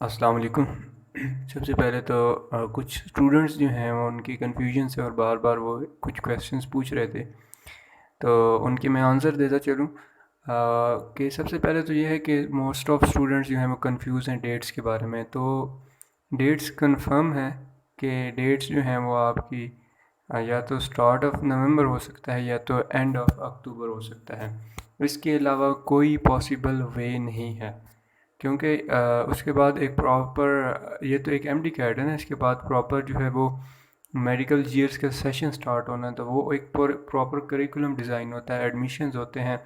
अस्सलाम वालेकुम। सबसे पहले तो कुछ स्टूडेंट्स जो हैं वो उनकी कन्फ्यूजन से और बार बार वो कुछ क्वेश्चंस पूछ रहे थे, तो उनके मैं आंसर देता चलूँ। कि सबसे पहले तो ये है कि मोस्ट ऑफ स्टूडेंट्स जो हैं वो कंफ्यूज हैं डेट्स के बारे में। तो डेट्स कंफर्म है कि डेट्स जो हैं वो आपकी या तो स्टार्ट ऑफ नवंबर हो सकता है या तो एंड ऑफ अक्टूबर हो सकता है। इसके अलावा कोई पॉसिबल वे नहीं है, क्योंकि उसके बाद एक प्रॉपर, ये तो एक एमडी कैड है ना, इसके बाद प्रॉपर जो है वो मेडिकल जीयर्स का सेशन स्टार्ट होना है। तो वो एक प्रॉपर करिकुलम डिज़ाइन होता है, एडमिशन्स होते हैं,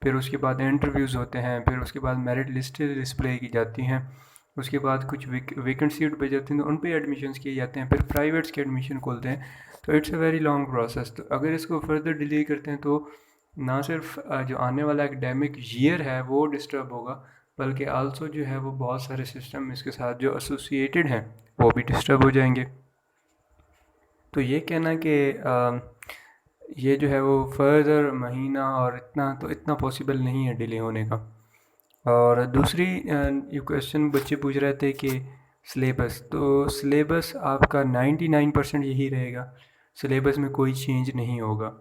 फिर उसके बाद इंटरव्यूज़ होते हैं, फिर उसके बाद मेरिट लिस्टें डिस्प्ले की जाती हैं, उसके बाद कुछ वैकेंट सीट पे जाती हैं तो उन पे एडमिशन्स किए जाते हैं, फिर प्राइवेट्स के एडमिशन खोलते हैं। तो it's a very long process. तो अगर इसको फर्दर डिले करते हैं तो ना सिर्फ जो आने वाला एकेडमिक ईयर है वो डिस्टर्ब होगा, बल्कि आल्सो जो है वो बहुत सारे सिस्टम इसके साथ जो एसोसिएटेड हैं वो भी डिस्टर्ब हो जाएंगे। तो ये कहना कि ये जो है वो फर्दर महीना और इतना पॉसिबल नहीं है डिले होने का। और दूसरी ये क्वेश्चन बच्चे पूछ रहे थे कि सिलेबस, तो सिलेबस आपका 99% यही रहेगा, सिलेबस में कोई चेंज नहीं होगा।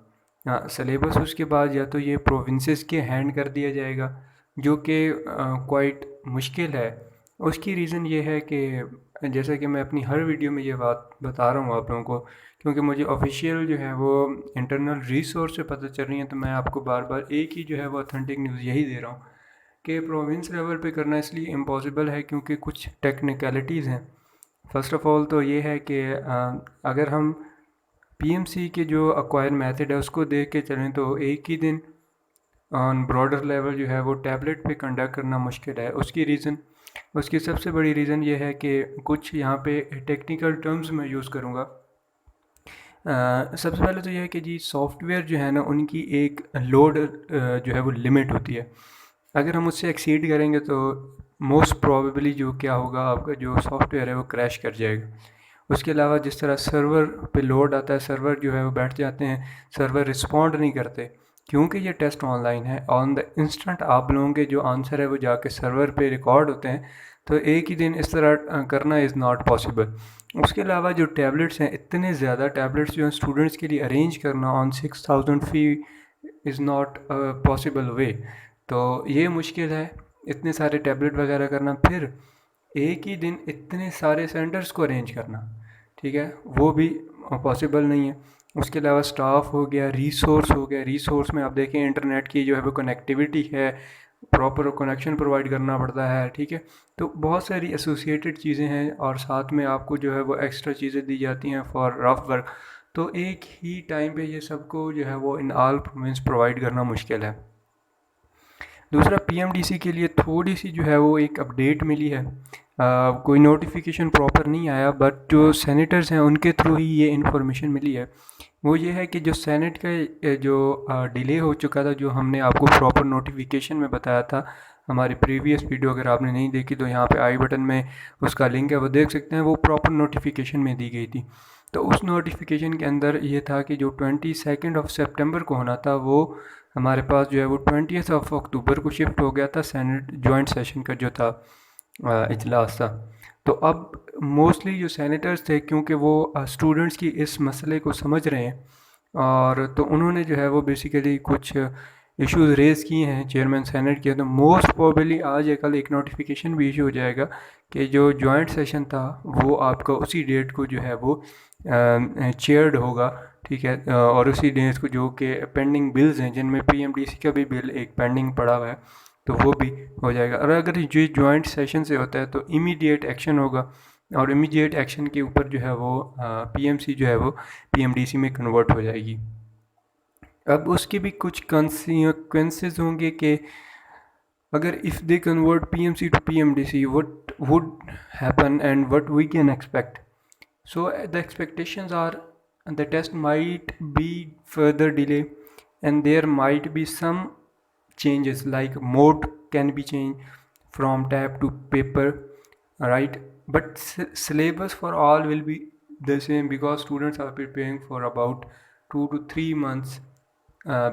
हाँ, सिलेबस उसके बाद या तो ये प्रोविंसेस के हैंड कर दिया जाएगा, जो कि क्वाइट मुश्किल है। उसकी रीज़न ये है कि जैसा कि मैं अपनी हर वीडियो में ये बात बता रहा हूँ आप लोगों को, क्योंकि मुझे ऑफिशियल जो है वो इंटरनल रिसोर्स से पता चल रही है, तो मैं आपको बार बार एक ही जो है वो ऑथेंटिक न्यूज़ यही दे रहा हूँ कि प्रोविंस लेवल पे करना इसलिए इम्पॉसिबल है क्योंकि कुछ टेक्निकलिटीज़ हैं। फ़र्स्ट ऑफ़ ऑल तो ये है कि अगर हम पीएमसी के जो एक्वायर मेथड है उसको देख के चलें तो एक ही दिन ऑन ब्रॉडर लेवल जो है वो टैबलेट पे कंडक्ट करना मुश्किल है। उसकी सबसे बड़ी रीज़न ये है कि कुछ यहाँ पे टेक्निकल टर्म्स मैं यूज़ करूँगा। सबसे पहले तो ये है कि जी सॉफ्टवेयर जो है ना उनकी एक लोड जो है वो लिमिट होती है। अगर हम उससे एक्सीड करेंगे तो मोस्ट प्रोबेबली जो क्या होगा, आपका जो सॉफ्टवेयर है वो क्रैश कर जाएगा। उसके अलावा जिस तरह सर्वर पे लोड आता है, सर्वर जो है वो बैठ जाते हैं, सर्वर रिस्पॉन्ड नहीं करते, क्योंकि ये टेस्ट ऑनलाइन है। ऑन द इंस्टेंट आप लोगों के जो आंसर है वो जाके सर्वर पे रिकॉर्ड होते हैं। तो एक ही दिन इस तरह करना इज़ नॉट पॉसिबल। उसके अलावा जो टैबलेट्स हैं, इतने ज़्यादा टैबलेट्स जो हैं स्टूडेंट्स के लिए अरेंज करना on 6000 fee is not possible way. तो ये मुश्किल है इतने सारे टैबलेट वगैरह करना, फिर एक ही दिन इतने सारे सेंटर्स को अरेंज करना, ठीक है, वो भी पॉसिबल नहीं है। उसके अलावा स्टाफ हो गया, रिसोर्स हो गया, रिसोर्स में आप देखें इंटरनेट की जो है वो कनेक्टिविटी है, प्रॉपर कनेक्शन प्रोवाइड करना पड़ता है, ठीक है। तो बहुत सारी एसोसिएटेड चीज़ें हैं और साथ में आपको जो है वो एक्स्ट्रा चीज़ें दी जाती हैं फॉर रफ वर्क। तो एक ही टाइम पे ये सबको जो है वो इन ऑल प्रोविंस प्रोवाइड करना मुश्किल है। दूसरा, पीएमडीसी के लिए थोड़ी सी जो है वो एक अपडेट मिली है। कोई नोटिफिकेशन प्रॉपर नहीं आया, बट जो सेनेटर्स हैं उनके थ्रू ही ये इन्फॉर्मेशन मिली है। वो ये है कि जो सेनेट का जो डिले हो चुका था, जो हमने आपको प्रॉपर नोटिफिकेशन में बताया था, हमारी प्रीवियस वीडियो अगर आपने नहीं देखी तो यहाँ पे आई बटन में उसका लिंक है, वो देख सकते हैं। वो प्रॉपर नोटिफिकेशन में दी गई थी। तो उस नोटिफिकेशन के अंदर ये था कि जो 22 ऑफ सितंबर को होना था वो हमारे पास जो है वो 20 ऑफ अक्टूबर को शिफ्ट हो गया था, सेनेट जॉइंट सेशन का जो था इजलास था। तो अब मोस्टली जो सेनेटर्स थे, क्योंकि वो स्टूडेंट्स की इस मसले को समझ रहे हैं, और तो उन्होंने जो है वो बेसिकली कुछ इश्यूज रेज़ किए हैं चेयरमैन सेनेट के। तो मोस्ट प्रोबेबली आज या कल एक नोटिफिकेशन भी इशू हो जाएगा कि जो जॉइंट सेशन था वो आपका उसी डेट को जो है वो चेयर्ड होगा, ठीक है। और उसी डेट को जो कि पेंडिंग बिल्स हैं, जिनमें पीएमडीसी का भी बिल एक पेंडिंग पड़ा हुआ है, तो वो भी हो जाएगा। और अगर ये जॉइंट सेशन से होता है तो इमीडिएट एक्शन होगा, और इमीडिएट एक्शन के ऊपर जो है वो पीएमसी जो है वो पीएमडीसी में कन्वर्ट हो जाएगी। अब उसके भी कुछ कंसिक्वेंसेस होंगे कि अगर if they convert PMC to PMDC, what would happen and what we can expect. So the expectations are the test might be further delay, and there might be some changes like mode can be changed from tab to paper, right? But syllabus for all will be the same because students are preparing for about 2 to 3 months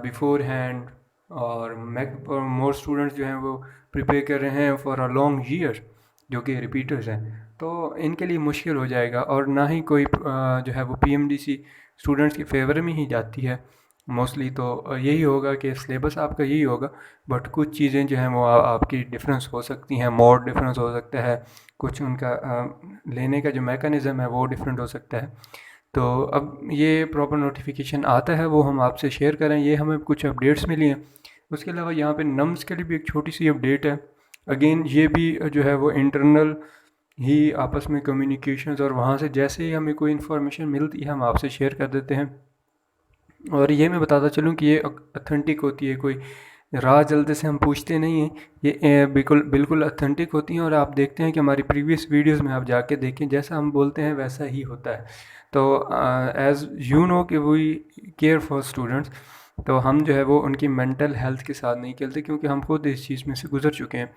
beforehand, और more students जो हैं वो prepare कर रहे हैं for a long year. जो कि repeaters हैं, तो इनके लिए मुश्किल हो जाएगा। और ना ही कोई जो है वो पीएमडीसी स्टूडेंट्स के फेवर में ही जाती है मोस्टली। तो यही होगा कि सिलेबस आपका यही होगा, बट कुछ चीज़ें जो हैं वो आपकी डिफरेंस हो सकती हैं, मोड डिफरेंस हो सकता है, कुछ उनका लेने का जो मैकेनिज़्म है वो डिफरेंट हो सकता है। तो अब ये प्रॉपर नोटिफिकेशन आता है वो हम आपसे शेयर करें, ये हमें कुछ अपडेट्स मिली हैं। उसके अलावा यहाँ पे नम्स के लिए भी एक छोटी सी अपडेट है। अगेन ये भी जो है वो इंटरनल ही आपस में कम्युनिकेशंस, और वहाँ से जैसे ही हमें कोई इन्फॉर्मेशन मिलती है हम आपसे शेयर कर देते हैं। और ये मैं बताता चलूँ कि ये ऑथेंटिक होती है, कोई राह जल्दी से हम पूछते नहीं हैं, ये बिल्कुल बिल्कुल ऑथेंटिक होती हैं। और आप देखते हैं कि हमारी प्रीवियस वीडियोस में आप जाके देखें, जैसा हम बोलते हैं वैसा ही होता है। तो एज़ यू नो कि वी केयर फॉर स्टूडेंट्स, तो हम जो है वो उनकी मेंटल हेल्थ के साथ नहीं खेलते, क्योंकि हम खुद इस चीज़ में से गुजर चुके हैं।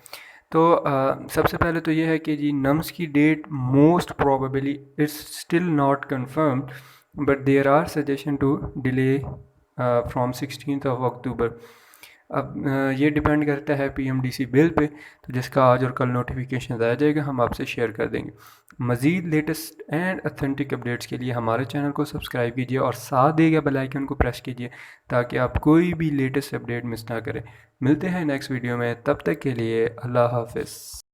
तो सबसे पहले तो ये है कि जी नम्स की date most probably it's still not confirmed, but there are suggestion to delay from 16th of October. अब ये डिपेंड करता है पीएमडीसी बिल पे, तो जिसका आज और कल नोटिफिकेशन आ जाएगा हम आपसे शेयर कर देंगे। मज़ीद लेटेस्ट एंड ऑथेंटिक अपडेट्स के लिए हमारे चैनल को सब्सक्राइब कीजिए और साथ देगा बेल आइकन को प्रेस कीजिए, ताकि आप कोई भी लेटेस्ट अपडेट मिस ना करें। मिलते हैं नेक्स्ट वीडियो में, तब तक के लिए अल्लाह हाफ़िज़।